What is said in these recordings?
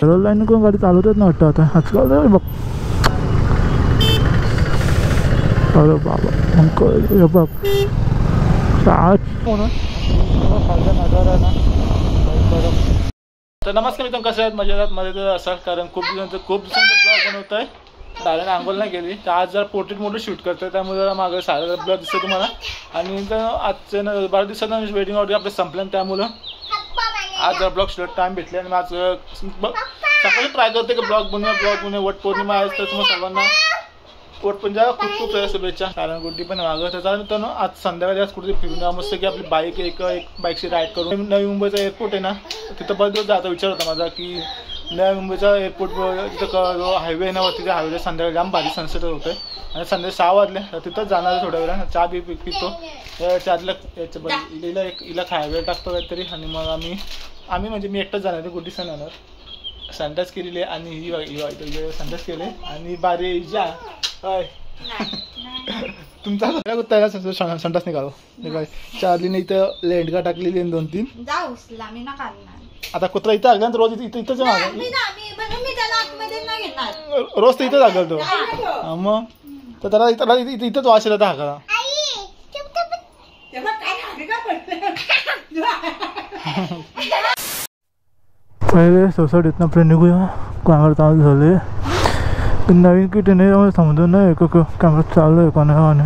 Road line कोण गाडी चालवतच ना वाटतं आता आजकाल बघ. अरे बाबा मग बघ तर नमस्कार मित्रांनो, कसे आहेत? मजेत असाल, कारण खूप दिवसांचा ब्लॉग बनवत आहे. डायरेक्ट आंघोळ नाही केली तर आज जरा पोर्ट्रेट मोठं शूट करतोय, त्यामुळे मागं सारा ब्लॉग दिसतो तुम्हाला. आणि आजच्या 12 दिवसांना वेडिंग ऑर्डर आपलं संपलं, त्यामुळं आज जरा ब्लॉग शूट टाइम भेटले. आणि आज सकाळी ट्राय करते की ब्लॉग बनवूया. वट पौर्णिमा आहे तर तुम्हाला सर्वांना वटपौर्णिमा खूप शुभेच्छा. कारण गुड्डी पण मागं त्याचा मित्रांनो आज संध्याकाळी आज कुठेतरी फिरून मस्त की आपली बाईक एक बाईकची राईड करून. नवी मुंबईचा एअरपोर्ट आहे ना, तिथं बरेच दिवस जायचा विचार होता माझा की नवी मुंबईचा एअरपोर्ट तिथं जो हायवे आहे ना, तिथे हायवेला संध्याकाळी जाम भारी सनसेट होतं आहे. आणि संध्याकाळी 6 वाजले तर तिथंच जाणार आहे. थोड्या वेळा चहा बी पितो. चहातल्या हिला खायला टाकतो काहीतरी. आणि मग आम्ही म्हणजे मी एकटाच जाणार आहे, गुड्डी सण येणार. संडास केलेली आणि ही संडास केले आणि बारे जा तुमचा त्याला संडास नाही काढो. चार्लीने इथं लेंडगा टाकलेली आहे 2-3. आता कुत्रा इथं लागला रोज इथंच रोज तर इथं लागल तो. मग तर त्याला इथंच वास येला हा करा. पहिले सोसायटीतनं आपलं निघूया. कॅमेरा चालू झाले, नवीन किट नाही समजून नाही कॅमेरा चालू आहे कोणा हवाने.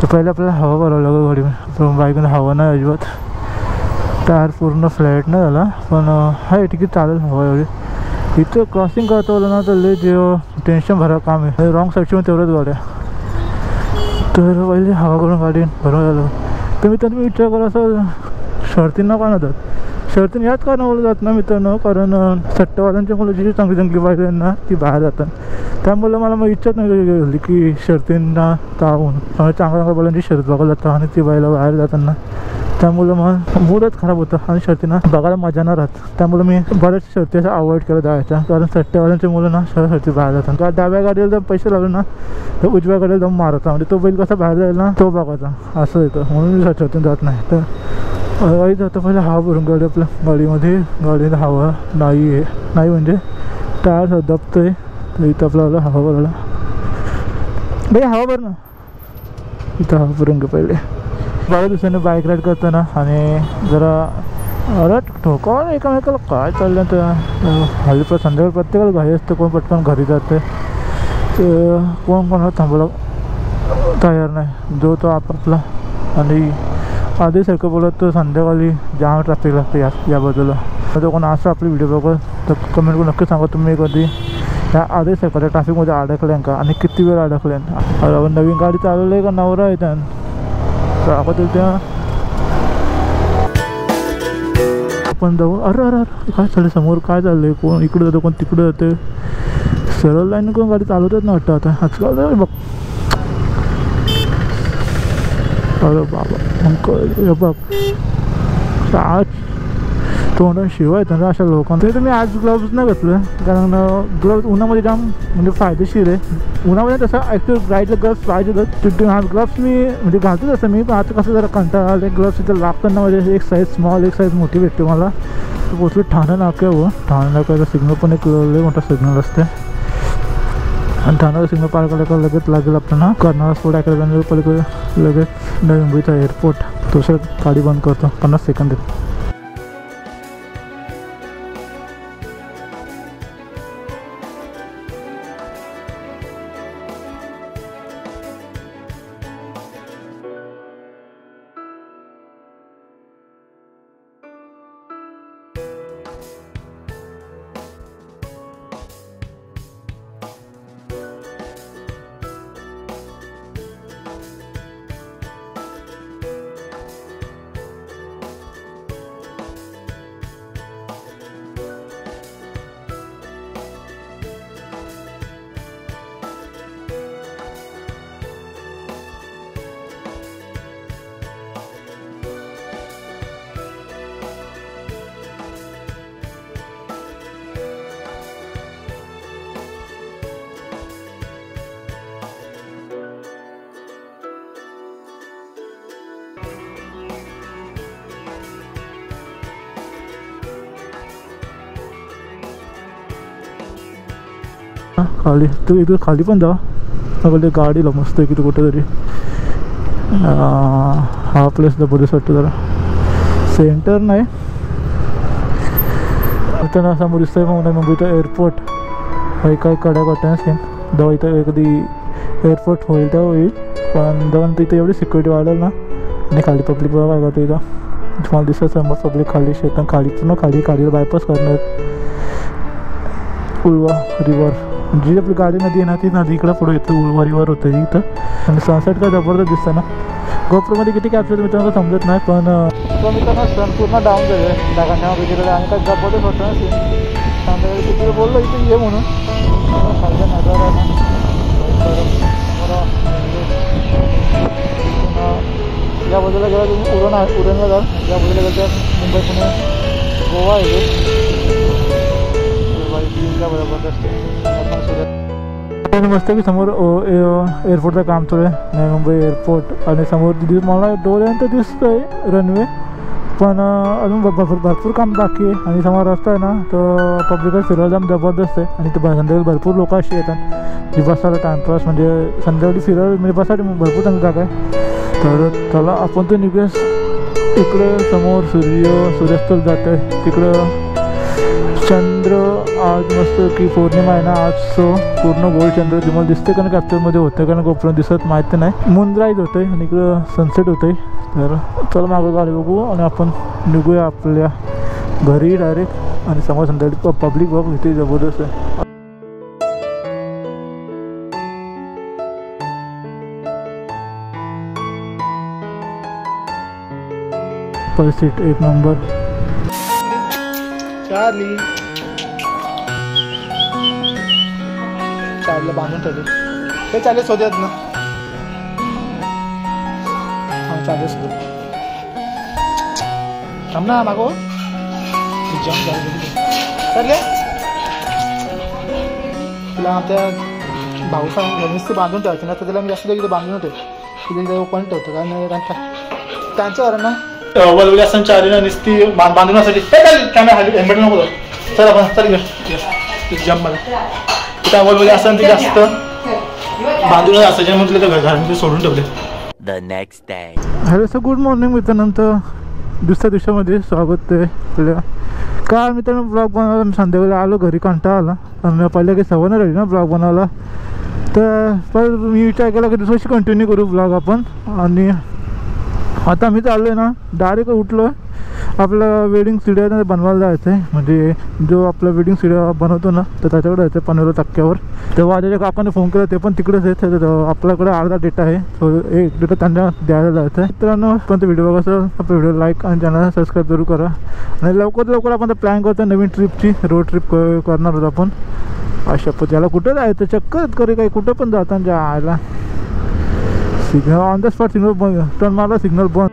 तर पहिले आपल्याला हवा करावं लागेल गाडीमध्ये. बाईकमध्ये हवा नाही अजिबात. टायर पूर्ण फ्लॅट नाही झाला, पण हाय तिकीट चालेल हवा एवढी. इथं क्रॉसिंग करता आलं ना तर लय जे टेन्शन भरा काम आहे. रॉंग साईडची पण तेवढ्याच गाड्या. तर पहिले हवा करून गाडी भरून झालं. तर मित्रांनो विचार करा असं शर्तींना का जात. शर्तीन याच का बोललं जात ना मित्रांनो, कारण सट्टेवाल्यांच्या मुलं जी चांगली बाईक आहे ना ती बाहेर जातात. त्यामुळे मला मग इच्छाच नाही गेली की शर्तींना तावून चांगल्या बैलांची शर्त बघायला जातं आणि ती बाईला बाहेर जाताना. त्यामुळं मग मूडच खराब होतं आणि शर्तींना बघायला मजा नाही राहत. त्यामुळे मी बऱ्याच शर्ती असं अवॉइड केलं जायच्या, कारण सट्टेवाल्यांच्या मुलं ना शर्ती बाहेर जातात. कारण डाव्या गाडीला जर पैसे लागले ना तर उजव्या गाडीला जाऊन मारता, म्हणजे तो बैल कसा बाहेर जाईल ना तो बघायचा असं येतं. म्हणून मी शर्तीन जात नाही. तर गाडी जातं पहिलं हवा भरून गाडी आपल्या गाडीमध्ये हवा नाही म्हणजे टायर दबतं आहे. तर इथं आपल्याला हवा भरायला बाई हवा भर ना. इथं हवा भरून घे पहिले. बऱ्याच दिवसांनी बाईक राईड करताना आणि जरा अरे ठोकावं एकामेकाला काय चाललं. तर हल्ली संध्याकाळी प्रत्येकाला घाई असतं, कोण पटकन घरी जाते तर कोण कोणाला थांबवलं तयार नाही, जो तो आपापला. आणि आधीसारखं बोलत तर संध्याकाळी जाम ट्रॅफिक लागते या बाजूला. तर कोण असं आपली व्हिडिओ बघत तर कमेंट करून नक्की सांगा तुम्ही कधी ह्या आधीसारखं त्या ट्रॅफिकमध्ये अडकल्यान का आणि किती वेळ अडकल्यान. आपण नवीन गाडी चालवलं आहे का नवरा आहे त्या त्या आपण जाऊ. अरे काय चाललं समोर, काय चाललंय, कोण इकडे जातं कोण तिकडे जातं. सरळ लाईन कोण गाडी चालवतच ना वाटतं आता आजकाल बघ. अरे बाबा मग बघ आज तोंडाने शिवाय येतं ना अशा लोकांना. तर मी आज ग्लव्ज नाही घेतलं, कारण ग्लव्ज उन्हामध्ये जाम म्हणजे फायदेशीर आहे. उन्हामध्ये तसं ॲक्च्युअली राईडला ग्लव्स पाहिजेच. हा ग्लव्स मी म्हणजे घालतो तसं मी, पण आता कसं जरा कंटाळा आले. ग्लव्स इथं लागताना म्हणजे एक साईज स्मॉल एक साईज मोठी भेटते मला. तर पोचली ठाणे नाक्यावर. ठाणे नाक्याचा सिग्नल पण एक लय मोठा सिग्नल असते. आणि ठाण्याचा सिग्नल पार केला का लगेच लागेल आपल्याला कर्नाळा स्पोर्ट अकॅडमी पलीकडे लगेच नवी मुंबईचा एअरपोर्ट. दुसरं गाडी बंद करतो 50 सेकंद. खाली तू इथं खाली पण जा सगळं गाडीला मस्त आहे की तू कुठेतरी हा प्लेस जबरदस्त वाटतं जरा सेंटर नाही तर समोर दिसतंय मग मुंबईचा एअरपोर्ट काही काही कडा कट्ट्या सेम जेव्हा इथं कधी एअरपोर्ट होईल तेव्हा होईल पण जेव्हा तिथं एवढी सिक्युरिटी वाढेल ना आणि खाली पब्लिक बघा काय करतो इथं तुम्हाला दिसत समोर पब्लिक खाली शेतात खाली पूर्ण खाली गाडीला बायपास करणार उल्वा रिवर जी आपली गाडी नदी आहे ना ती नदी इकडं पुढे येतं उल्वा रिवर होतं इथं आणि सनसेट काय जबरदस्त दिसतं ना गोप्रोमध्ये किती कॅप्चर मित्रांनो समजत नाही पण मित्रांनो सन पूर्ण डाऊन झालं ढगांना वगैरे आणि काय जबरदस्त होतं ना सीन संध्याकाळी किती बोललो इथे ये म्हणून खालचा नजारा ना या बाजूला गेला तुम्ही उरणला जाल या बाजूला गेलं तर मुंबई पुणे गोवा आहे जबरदस्त मस्त की समोर एअरपोर्टचं काम चालू आहे नवी मुंबई एअरपोर्ट आणि समोर मला डोळ्यांतर दिसतंय रनवे पण अजून भरपूर काम बाकी आहे आणि समोर रस्ता आहे ना तर पब्लिकला फिरायला जाम जबरदस्त आहे आणि ते संध्याकाळी भरपूर लोक अशी येतात जी बसायला टाइमपास म्हणजे संध्याकाळी फिरायला म्हणजे बसायला भरपूर चांगली जागा आहे तर चला आपण तर निघूया इकडं समोर सूर्यास्त जात आहे तिकडं चंद्र आज मस्त की पौर्णिमा आहे ना आज सो पूर्ण गोल चंद्र तुम्हाला दिसते कारण कॅप्चरमध्ये होतं कारण गोप्रो दिसत माहिती नाही मूनराईज होतं आहे आणि इकडं सनसेट होतं आहे तर चला मागं गाडी बघू आणि आपण निघूया आपल्या घरी डायरेक्ट आणि समोर संध्याकाळी पब्लिक बघ इथे जबरदस्त आहे परिस्थिती एक नंबर चार्लीला बांधून ठेवले ते चार्ली शोधत ना हां चार्ली शोध थांब ना मागो जम चार्ले तुला आमच्या भाऊचा नुसते बांधून ठेवायचं ना तर त्याला मी जास्त तिथे बांधून ठेवतो तिथे ओपन ठेवतो कारण त्यांच्यावर ना वलवली असताना चार्लीला नुसती बांधण्यासाठी कॅमेरा खाली हेल्मेट नको चल आपण चल जम मला त्या वलवली असताना ती जास्त बांधून असायच्या म्हटलं तर घरामध्ये सोडून ठेवले हॅलो सर गुड मॉर्निंग मित्रांनंतर दुसऱ्या दिवसामध्ये स्वागत आहे आपल्या काल मित्रांनो ब्लॉग बनवायला संध्याकाळी आलो घरी कंटाळा आला आणि पहिल्या काही सवय नाही राहिली ना ब्लॉग बनवायला तर पण मी विचार केला की दुसऱ्याशी कंटिन्यू करू ब्लॉग आपण आणि आता मी चाललो आहे ना डायरेक्ट उठलो आहे आपलं वेडिंग स्टुडिओ बनवायला जायचं आहे म्हणजे जो आपलं वेडिंग स्टुडिओ बनवतो ना तर त्याच्याकडे जायचं आहे पनवेल टक्क्यावर तेव्हा माझ्या काकाने फोन केला ते पण तिकडेच आहे आपल्याकडे अर्धा डेटा आहे सो एक डेटा त्यांना द्यायला जायचं आहे मित्रांनो पण ते व्हिडिओ बघा आपल्या व्हिडिओ लाईक आणि चॅनल सबस्क्राईब जरूर करा आणि लवकर आपण प्लॅन करतो नवीन ट्रिपची रोड ट्रिप करणार होतो आपण अशा याला कुठं जायचं चक्कर करे काही कुठं पण जाताना जायला signal on the spot signal बंद टर्न मारला सिग्नल बंद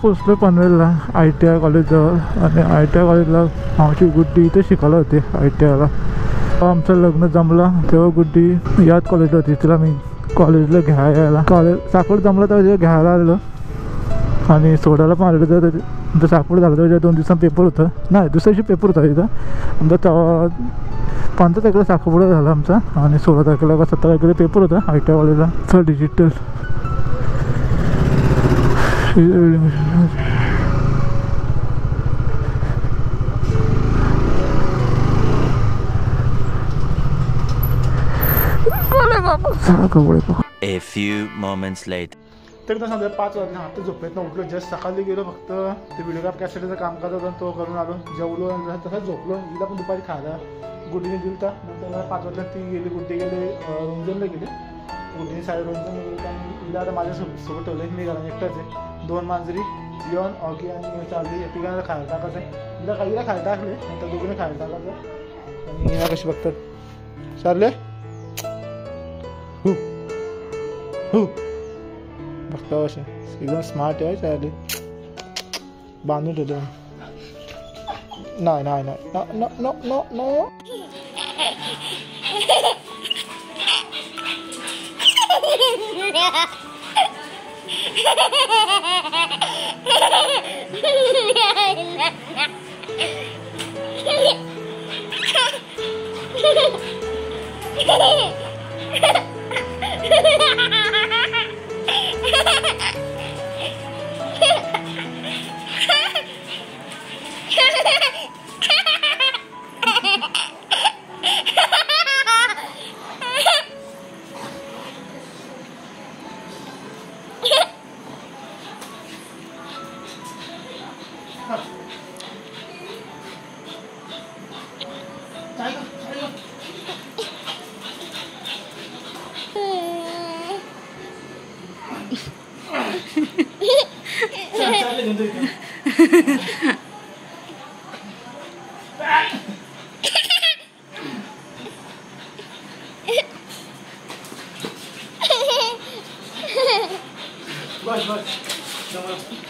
पोचलो पनवेलला ITI कॉलेजजवळ आणि ITI कॉलेजला आमची गुड्डी इथे शिकायला होती ITIला आमचं लग्न जमलं तेव्हा गुड्डी याच कॉलेजला होती तिला मी कॉलेजला घ्यायला कॉलेज साखर जमलं तेव्हा घ्यायला आलेलो आणि सोडायला पण आलेलं तर आमचं साखर झालं तेव्हा 2 दिवसांत पेपर होतं नाही दुसऱ्या दिवशी पेपर होता तिथं आमचा तेव्हा 5 तारखेला साखरपुडा झाला आमचा आणि 16 तारखेला का 17 तारखेला पेपर होता ITI कॉलेजला sir digital A few moments later. तर समजा 5 वाजता आता झोपेत उठलो जस्ट सकाळी गेलो फक्त ते व्हिडिओ ग्राफ कॅसेटचं काम करत होता तो करून आलो जेवलो तसंच झोपलो हिला पण दुपारी खायला गुड्डीने दिलं तर नंतर 5 वाजता ती गेली गुड्डी गेले रोंजनला गेली गुड्डीने साडे रोंजन गेली आणि हिला आता माझ्यासोबत ठेवलं मी घरात एकटाच आहे 2 मांजरी जिओन ऑगी आणि चालली तिघांना खायला टाकायचं आहे हिला काहीला खायला टाकले नंतर दोघीने खायला टाकायचं आणि हिला कशी बघतात चालले बघता असे एकदम स्मार्ट आहे चालले बांधून ठेवतो नाही नाही नाही नो नो नो नो बस बस